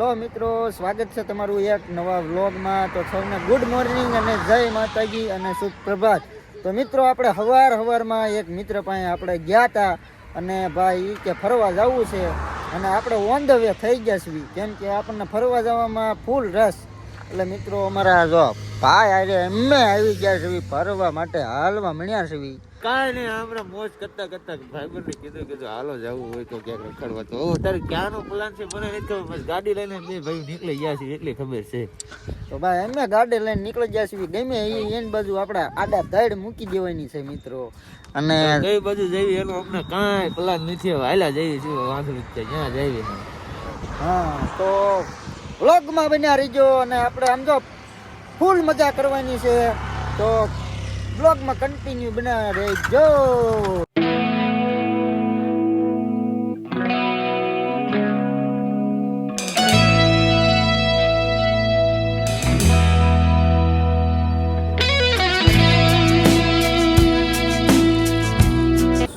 તો મિત્રો સ્વાગત છે તમારું એક નવા વ્લોગમાં. તો સૌને ગુડ મોર્નિંગ અને જય માતાજી અને શુભ પ્રભાત. તો મિત્રો આપણે સવારમાં એક મિત્ર પાસે આપણે ગયા હતા અને ભાઈ કે ફરવા જવું છે અને આપણે ઓન ધ વે થઈ ગયા છીએ, કેમ કે આપણને ફરવા જવામાં ફૂલ રસ. એટલે મિત્રો અમારા જો ભાઈ આજે એમને આવી ગયા છે ફરવા માટે, હાલવા મળ્યા છે. કાંઈ નહીં, હમણાં મોજ કરતા ભાઈબંધને કીધું હાલો જવું હોય તો ક્યાંક રખડવા. તો તારે ક્યાંનો પ્લાન છે મને નથી ખબર, બસ ગાડી લઈને બે ભાઈ નીકળી ગયા છે એટલી ખબર છે. તો ભાઈ અમે ગાડી લઈને નીકળી ગયા છીએ, ગમે એની બાજુ આપણે આડા ધડ મૂકી દેવાની છે મિત્રો. અને કઈ બાજુ જઈએ એનો અમને કાંઈ પ્લાન નથી, હાલ્યા જઈએ છીએ વાંધો નથી જ્યાં જઈએ. હા, તો વ્લોગમાં બન્યા રહીજો અને આપણે આમ તો ફૂલ મજા કરવાની છે, તો બ્લોગમાં કન્ટિન્યુ બના રહેજો.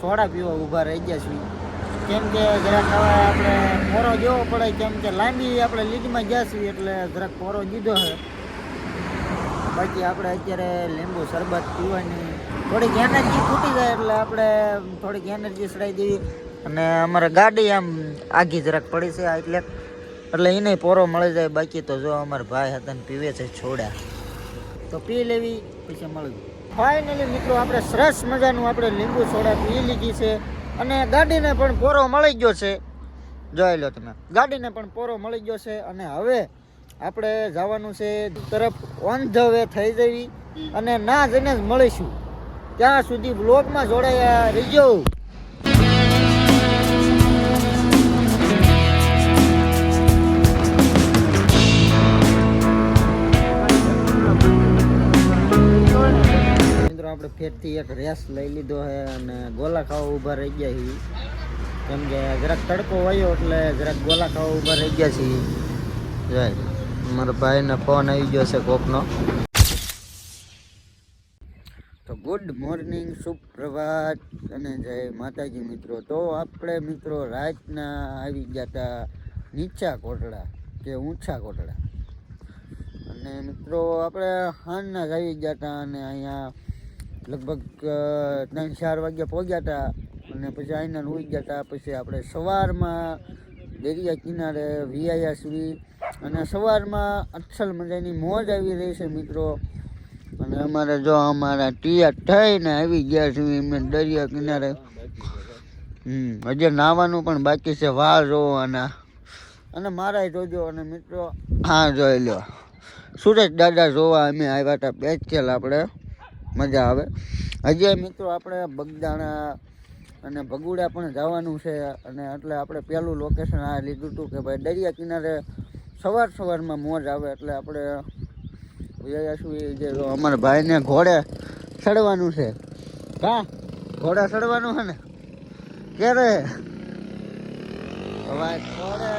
સોડા પીવા ઊભા રહી ગયા છીએ, કેમ કે જરાક હવે આપણે પોરો દેવો પડે, કેમ કે લાંબી આપણે લીડમાં ગયા છીએ એટલે જરાક પોરો દીધો છે. બાકી આપણે અત્યારે લીંબુ શરબત પીવાની થોડીક એનર્જી ખૂટી જાય એટલે આપણે થોડીક એનર્જી ચડાવી દેવી. અને અમારે ગાડી આમ આઘી જરાક પડી છે એટલે એને પોરો મળી જાય. બાકી તો જો અમારા ભાઈ હતા ને પીવે છે છોડ્યા, તો પી લેવી પછી મળવી. ફાઇનલી મિત્રો આપણે સરસ મજાનું આપણે લીંબુ સોડા પી લીધી છે અને ગાડીને પણ પોરો મળી ગયો છે. જોઈ લો તમે, ગાડીને પણ પોરો મળી ગયો છે. અને હવે આપણે જવાનું છે તરફ ઓન ધ વે થઈ જવી અને ના જઈને જ મળીશું. ત્યાં સુધી બ્લોગમાં જોડાયા રહીજો. મિત્રો આપણે ફેરથી એક રેસ લઈ લીધો છે અને ગોલા ખાવા ઊભા રહી ગયા છીએ, કેમ કે જરાક તડકો વાયો એટલે જરાક ગોલા ખાવા ઊભા રહી ગયા છીએ. જાય મારા ભાઈને ફોન આવી ગયો છે કોકનો. તો ગુડ મોર્નિંગ, શુભ પ્રભાત અને જય માતાજી મિત્રો. તો આપણે મિત્રો રાતના આવી ગયા હતા નીચા કોટડા કે ઊંચા કોટડા, અને મિત્રો આપણે હાંજના જ આવી ગયા હતા અને અહીંયા લગભગ 3-4 વાગ્યા પહોંચ્યા હતા અને પછી અહીંના ઉઈ ગયા હતા. પછી આપણે સવારમાં દરિયા કિનારે વિયાયા છીએ અને સવારમાં અસલ મજાની મોજ આવી રહી છે મિત્રો. અને અમારે જો અમારા ટીયા થઈને આવી ગયા છે મેં દરિયા કિનારે. હજી નાવાનું પણ બાકી છે, વાહ જોવાના અને મારા જોજો. અને મિત્રો હા જોઈ લો, સુરેશ દાદા જોવા અમે આવ્યા હતા પેચેલ, આપણે મજા આવે. હજી મિત્રો આપણે બગદાણા અને ભગુડા પણ જવાનું છે અને એટલે આપણે પહેલું લોકેશન આ લીધું હતું કે ભાઈ દરિયા કિનારે સવારમાં મોજ આવે. એટલે આપણે જે અમારા ભાઈને ઘોડે ચડવાનું છે. હા, ઘોડે ચડવાનું છે ને ક્યારે ઘોડે. અને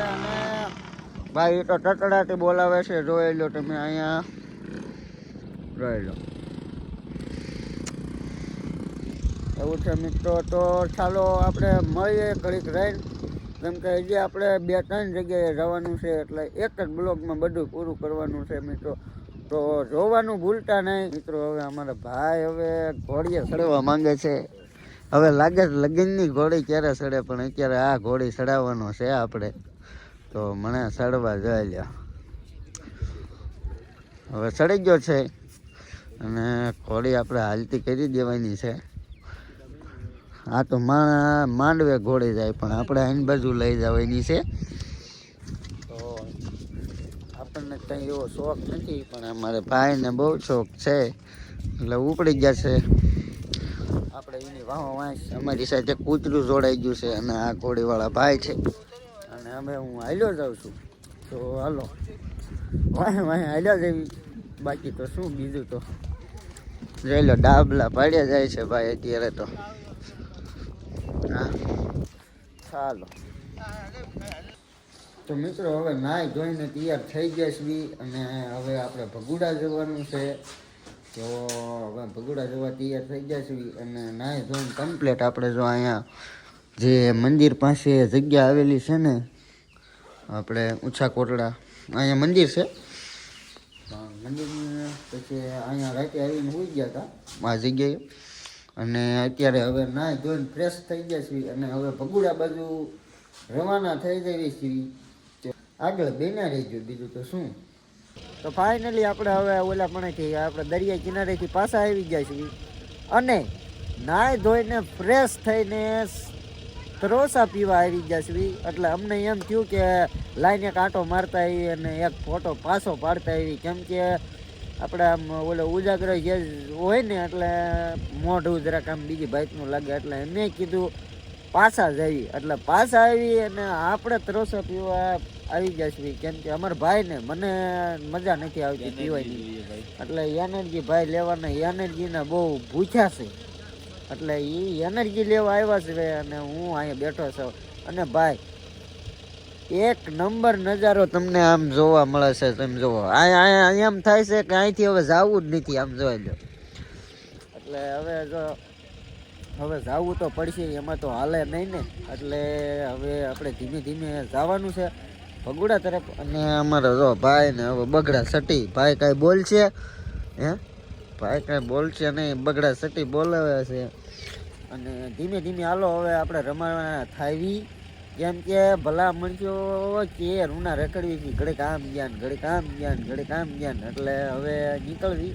ભાઈ એ તો ટટડાટી બોલાવે છે, જોઈ લો તમે, અહીંયા જોઈ લો. એવું છે મિત્રો. તો ચાલો આપણે મળીએ ઘડીક રહીને, કેમ કે હજી આપણે 2-3 જગ્યાએ જવાનું છે એટલે એક જ બ્લોગમાં બધું પૂરું કરવાનું છે મિત્રો. તો જોવાનું ભૂલતા નહીં મિત્રો. હવે અમારા ભાઈ હવે ઘોડીએ ચડવા માંગે છે. હવે લાગે છે લગીનની ઘોડી ક્યારે ચડે, પણ અત્યારે આ ઘોડી ચડાવવાનો છે આપણે, તો મને ચડવા જઈ લ્યો. હવે ચડી ગયો છે અને ઘોડી આપણે હાલતી કરી દેવાની છે. આ તો માંડવે ઘોડી જાય પણ આપણે આની બાજુ લઈ જવાની છે. તો આપણને કંઈ એવો શોખ નથી, પણ અમારે ભાઈને બહુ શોખ છે એટલે ઉપડી ગયા છે. આપણે એની વાંસ અમારી સાથે કૂતરું જોડાઈ ગયું છે અને આ ઘોડીવાળા ભાઈ છે અને હવે હું હાલ્યો જાઉં છું. તો હાલો વાંહે હાલ્યા જવી. બાકી તો શું બીજું, તો જોઈ લો ડાબલા પાડ્યા જાય છે ભાઈ અત્યારે તો. હા ચાલો. તો મિત્રો હવે નાઈ ધોઈને તૈયાર થઈ ગયા છીએ અને હવે આપણે ભગુડા જવાનું છે. તો હવે ભગુડા જવા તૈયાર થઈ ગયા છીએ અને નાઈ ધોઈને કમ્પ્લીટ આપણે જો અહીંયા જે મંદિર પાસે જગ્યા આવેલી છે ને આપણે ઊંચા કોટડા અહીંયા મંદિર છે. મંદિર પછી અહીંયા રાતે આવીને હોઈ ગયા હતા આ જગ્યાએ. અને અત્યારે હવે નાહી ધોઈને ફ્રેશ થઈ ગયા છીએ અને હવે ભગુડા બાજુ રવાના થઈ જઈએ છીએ. આગળ બેના રહેજો, બીજું તો શું. તો ફાઇનલી આપણે હવે ઓલા પણેથી આપણે દરિયા કિનારેથી પાછા આવી ગયા છીએ અને નાહી ધોઈને ફ્રેશ થઈને તરોસા પીવા આવી ગયા છીએ. એટલે અમને એમ થયું કે લાઈને કાંટો મારતા આવી અને એક ફોટો પાછો પાડતા આવી, કેમ કે આપણે આમ ઓલો ઉજાગર જે હોય ને એટલે મોઢું જરાક આમ બીજી ભાઈનું લાગે, એટલે મેં કીધું પાછા જ આવી. એટલે પાછા આવી અને આપણે તરોસા પીવા આવી ગયા છીએ, કેમ કે અમારા ભાઈને મને મજા નથી આવતી પીવાની. એટલે એનર્જી ભાઈ લેવાના, એનર્જીના બહુ ભૂખ્યા છે. એટલે એ એનર્જી લેવા આવ્યા છે અને હું અહીંયા બેઠો છું. અને ભાઈ એક નંબર નજારો તમને આમ જોવા મળે છે. તમે જોવો અહીંયા એમ થાય છે કે અહીંથી હવે જવું જ નથી, આમ જોઈ લો. એટલે હવે જવું તો પડશે, એમાં તો હાલે નહીં ને. એટલે હવે આપણે ધીમે ધીમે જવાનું છે ભગુડા તરફ. અને અમારા જો ભાઈ ને હવે બગડા સટી ભાઈ કાંઈ બોલશે હે? ભાઈ કાંઈ બોલશે નહીં, બગડા સટી બોલાવે છે. અને ધીમે ધીમે હાલો હવે આપણે રમાડવાના થાવી, કેમ કે ભલા મણસો કે રૂના રખડવી હતી, ઘડીક આમ ગયા ને ઘડીક આમ ગયા ને ઘડીક આમ ગયા ને. એટલે હવે નીકળવી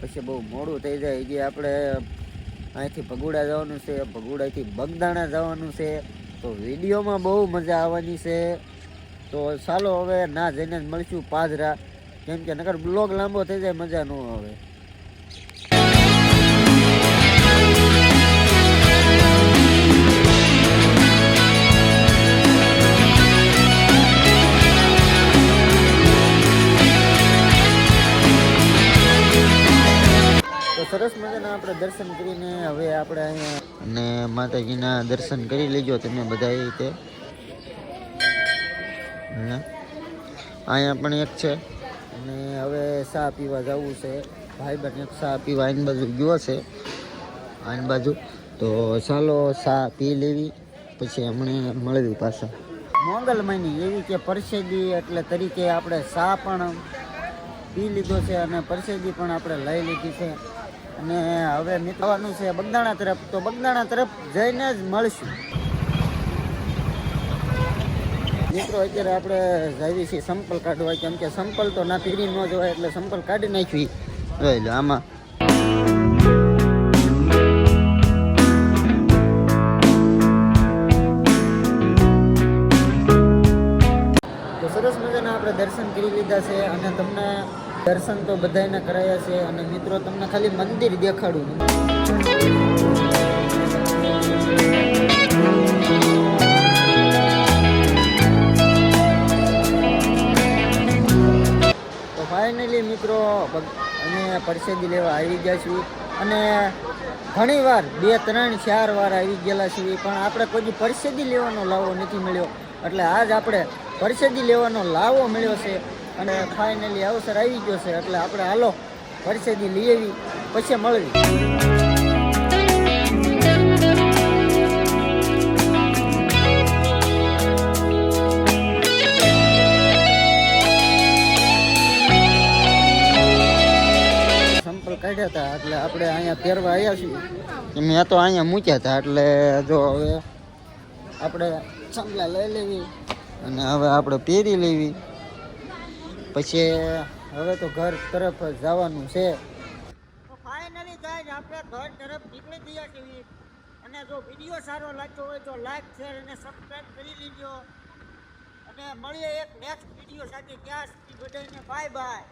પછી બહુ મોડું થઈ જાય. જે આપણે અહીંથી ભગુડા જવાનું છે, ભગુડાથી બગદાણા જવાનું છે. તો વિડીયોમાં બહુ મજા આવવાની છે. તો ચાલો હવે ના જઈને જ મળશું પાદરા, કેમ કે નકર બ્લોગ લાંબો થઈ જાય, મજા ન આવે. સરસ મજાના આપણે દર્શન કરીને હવે આપણે અહીંયા અને માતાજીના દર્શન કરી લેજો તમે બધા એ રીતે. અહીંયા પણ એક છે અને હવે ચા પીવા જવું છે. ભાઈ બહેન એક ચા પીવા આઈન બાજુ ગયો છે, આઈન બાજુ. તો ચાલો ચા પી લેવી, પછી હમણાં મળવી પાછા. મોંગલમયની એવી કે પરસેદી એટલે તરીકે આપણે ચા પણ પી લીધો છે અને પરસેદી પણ આપણે લઈ લીધી છે. અને હવે નીકળવાનું છે બગદાણા તરફ. તો બગદાણા તરફ જઈને જ મળશું મિત્રો. અત્યારે આપણે જઈએ છીએ સંપલ કાઢવા, કેમ કે સંપલ તો ના પીરી ન જવાય, એટલે સંપલ કાઢી નાખવી. જોઈ લો આમાં તો સરસ મજાના આપણે દર્શન કરી લીધા છે અને તમને દર્શન તો બધાને કરાયા છે. અને મિત્રો તમને ખાલી મંદિર દેખાડું. તો ફાઇનલી મિત્રો અમે પરસેદી લેવા આવી ગયા છીએ અને ઘણી વાર 2, 3, 4 વાર આવી ગયેલા છીએ, પણ આપણે કોઈ પરસેદી લેવાનો લાવો નથી મળ્યો. એટલે આજ આપણે પરસેદી લેવાનો લાવો મળ્યો છે અને ફાઇનલી અવસર આવી ગયો છે. એટલે આપણે હાલો પરસેદી લઈ આવી, પછી મળવી. સંપલ કાઢ્યા હતા એટલે આપણે અહીંયા પહેરવા આવ્યા છીએ. મેં તો અહીંયા મૂક્યા હતા, એટલે જો હવે આપણે સંપલા લઈ લેવી અને હવે આપણે પહેરી લેવી. પછી હવે તો ઘર તરફ જવાનું છે. તો ફાઇનલી ગાઈઝ આપણે ઘર તરફ નીકળી ગયા છીએ. અને જો વિડીયો સારો લાગ્યો હોય તો લાઈક, શેર અને સબસ્ક્રાઇબ કરી લેજો. અને મળીએ એક નેક્સ્ટ વિડીયો સાથે. ત્યાં સુધી બધાને બાય બાય.